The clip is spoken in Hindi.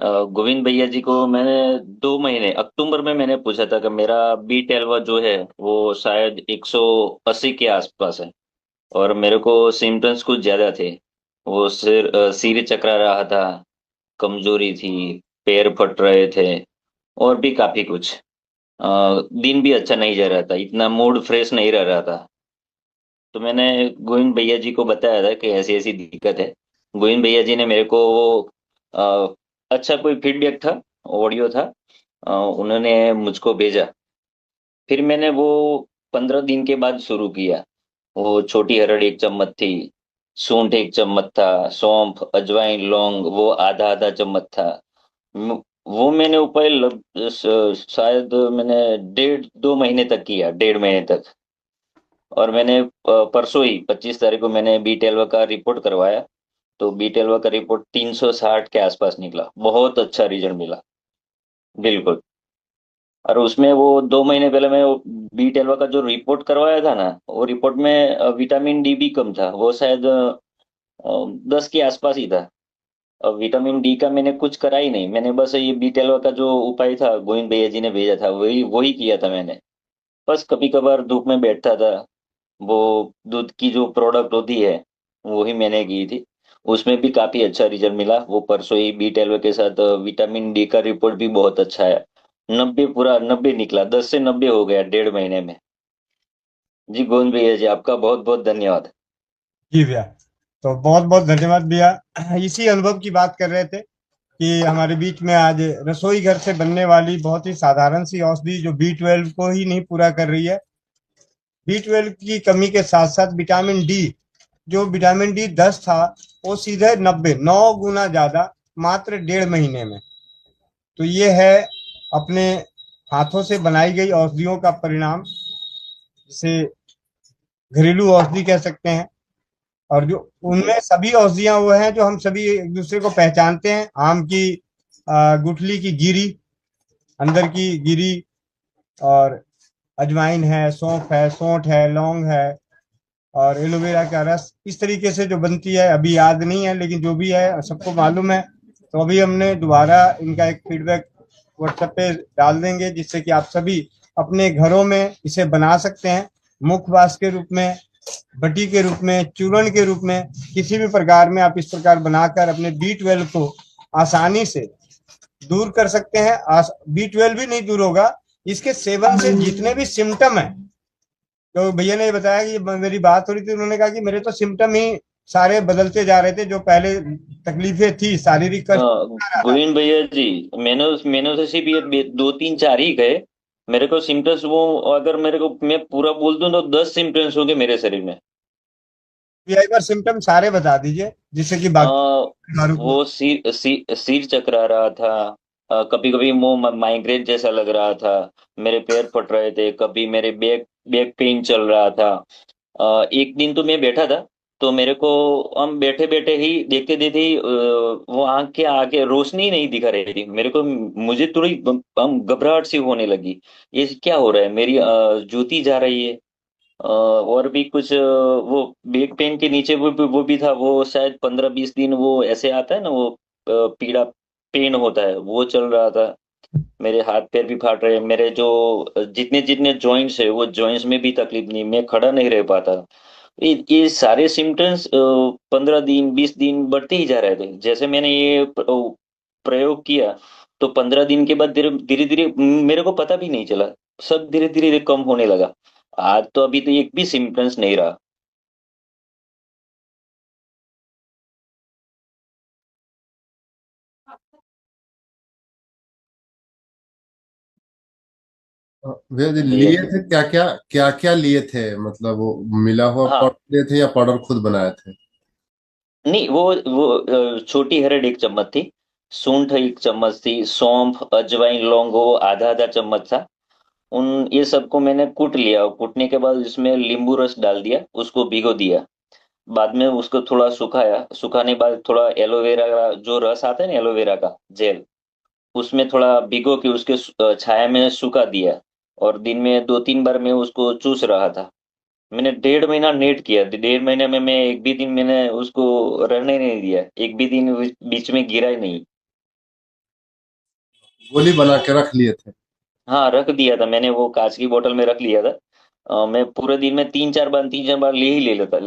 गोविंद भैया जी को मैंने 2 महीने अक्टूबर में मैंने पूछा था कि मेरा B12 जो है वो शायद 180 के आसपास है। और मेरे को सिम्टम्स कुछ ज्यादा थे। वो सिर चकरा रहा था, कमजोरी थी, पैर फट रहे थे, और भी काफी कुछ। दिन भी अच्छा नहीं जा रहा था, इतना मूड फ्रेश नहीं रह रहा था। तो मैंने गोविंद भैया जी को बताया था कि ऐसी ऐसी दिक्कत है। गोविंद भैया जी ने मेरे को वो अच्छा कोई फीडबैक था, ऑडियो था, उन्होंने मुझको भेजा। फिर मैंने वो 15 दिन के बाद शुरू किया। वो छोटी हरड़ 1 चम्मच थी, सूंठ 1 चम्मच था, सौंफ अजवाइन लौंग वो आधा आधा चम्मच था। वो मैंने उपाय शायद मैंने 1.5 2 महीने तक किया, 1.5 महीने तक। और मैंने परसों ही 25 तारीख को मैंने B12 का रिपोर्ट करवाया। तो B12 का रिपोर्ट 360 के आसपास निकला, बहुत अच्छा रिजल्ट मिला। बिल्कुल। और उसमें वो 2 महीने पहले मैं वो B12 का जो रिपोर्ट करवाया था ना, वो रिपोर्ट में विटामिन डी भी कम था, वो शायद 10 के आसपास ही था। अब विटामिन डी का मैंने कुछ करा ही नहीं, मैंने बस ये B12 का जो उपाय था गोविंद भैया जी ने भेजा था वही वही किया था मैंने। बस कभी कभार धूप में बैठता था, वो दूध की जो प्रोडक्ट होती है वही मैंने की थी। उसमें भी काफी अच्छा रिजल्ट मिला। वो परसों ही B12 के साथ विटामिन डी का रिपोर्ट भी बहुत अच्छा है। 90, पूरा 90 निकला, 10 से 90 हो गया 1.5 महीने में। जी गोविंद भैया जी, आपका बहुत बहुत धन्यवाद। जी भैया। तो बहुत बहुत धन्यवाद भैया। इसी अनुभव की बात कर रहे थे कि हमारे बीच में आज रसोई घर से बनने वाली बहुत ही साधारण सी औषधि जो B12 को ही नहीं पूरा कर रही है। B12 की कमी के साथ साथ विटामिन डी, जो विटामिन डी 10 था, वो सीधे 90, 9 गुना ज्यादा, मात्र 1.5 महीने में। तो ये है अपने हाथों से बनाई गई औषधियों का परिणाम, जिसे घरेलू औषधि कह सकते हैं। और जो जी। उनमें सभी औषधियां वो हैं जो हम सभी एक दूसरे को पहचानते हैं। आम की गुठली की गिरी, अंदर की गिरी, और अजवाइन है, सौंफ है, सोंठ है, लौंग है, और एलोवेरा का रस। इस तरीके से जो बनती है अभी याद नहीं है, लेकिन जो भी है सबको मालूम है। तो अभी हमने दोबारा इनका एक फीडबैक व्हाट्सएप पे डाल देंगे, जिससे कि आप सभी अपने घरों में इसे बना सकते हैं। मुखवास के रूप में, बटी के रूप में, चूर्ण के रूप में, किसी भी प्रकार में आप इस प्रकार बनाकर अपने B12 को आसानी से दूर कर सकते हैं। B12 भी नहीं दूर होगा, इसके सेवन से जितने भी सिम्टम है। तो भैया ने बताया कि मेरी बात हो रही थी, उन्होंने कहा कि मेरे तो सिम्टम ही सारे बदलते जा रहे थे, जो पहले तकलीफें थी, शारीरिक कष्ट आ रहा था। गोविंद भैया जी, मैंने मैंने तो सिर्फ ये 2 3 4 ही गए। मेरे को सिम्टम्स वो, अगर मेरे को मैं पूरा बोल दूं तो 10 सिम्टम्स होंगे मेरे शरीर में। भैया एक बार सिम्टम सारे बता दीजिए, जिससे कि अ, बाकी बीमारों को। वो सिर चकरा रहा था, कभी कभी मुंह माइग्रेन जैसा लग रहा था, मेरे पैर फट रहे थे, कभी मेरे बैक बैक पेन चल रहा था। एक दिन तो मैं बैठा था, तो मेरे को हम बैठे बैठे ही देखते देखते ही वो आंख के आगे रोशनी नहीं दिखा रही थी मेरे को। मुझे थोड़ी हम घबराहट सी होने लगी। ये क्या हो रहा है, मेरी ज्योति जा रही है। और भी कुछ वो बैक पेन के नीचे वो भी था, वो शायद 15 20 दिन वो ऐसे आता है ना, वो पीड़ा पेन होता है वो चल रहा था। मेरे हाथ पैर भी फाट रहे हैं, मेरे जो जितने जितने जॉइंट्स है वो जॉइंट्स में भी तकलीफ नहीं, मैं खड़ा नहीं रह पाता। ये सारे सिम्टम्स 15 दिन 20 दिन बढ़ते ही जा रहे थे। जैसे मैंने ये प्रयोग किया, तो 15 दिन के बाद धीरे धीरे धीरे मेरे को पता भी नहीं चला, सब धीरे धीरे कम होने लगा। आज तो अभी तो एक भी सिम्टम्स नहीं रहा। वे जो भैया लिए जी। थे, क्या क्या लिए थे? मतलब वो मिला हुआ हाँ। पाउडर लिए थे या पाउडर खुद बनाए थे? नहीं, वो छोटी हरड़ 1 चम्मच थी, सूंठ 1 चम्मच थी, सौंफ अजवाइन लौंग वो आधा आधा चम्मच था। उन ये सबको मैंने कूट लिया, और कूटने के बाद इसमें नींबू रस डाल दिया, उसको भिगो दिया। बाद में उसको थोड़ा सुखाया, सुखाने के बाद थोड़ा एलोवेरा का जो रस आता है ना, एलोवेरा का जेल, उसमें थोड़ा भिगो के उसके छाया में सुखा दिया। और दिन में 2 3 बार मैं उसको चूस रहा था। मैंने 1.5 महीना नेट किया, 1.5 महीने में मैं एक भी दिन मैंने उसको रहने नहीं दिया, एक भी दिन बीच में गिरा ही नहीं। गोली बना के रख लिए थे? हाँ, रख दिया था मैंने, वो कांच की बोतल में रख लिया था। मैं पूरे दिन में 3-4 बार ले ही ले लेता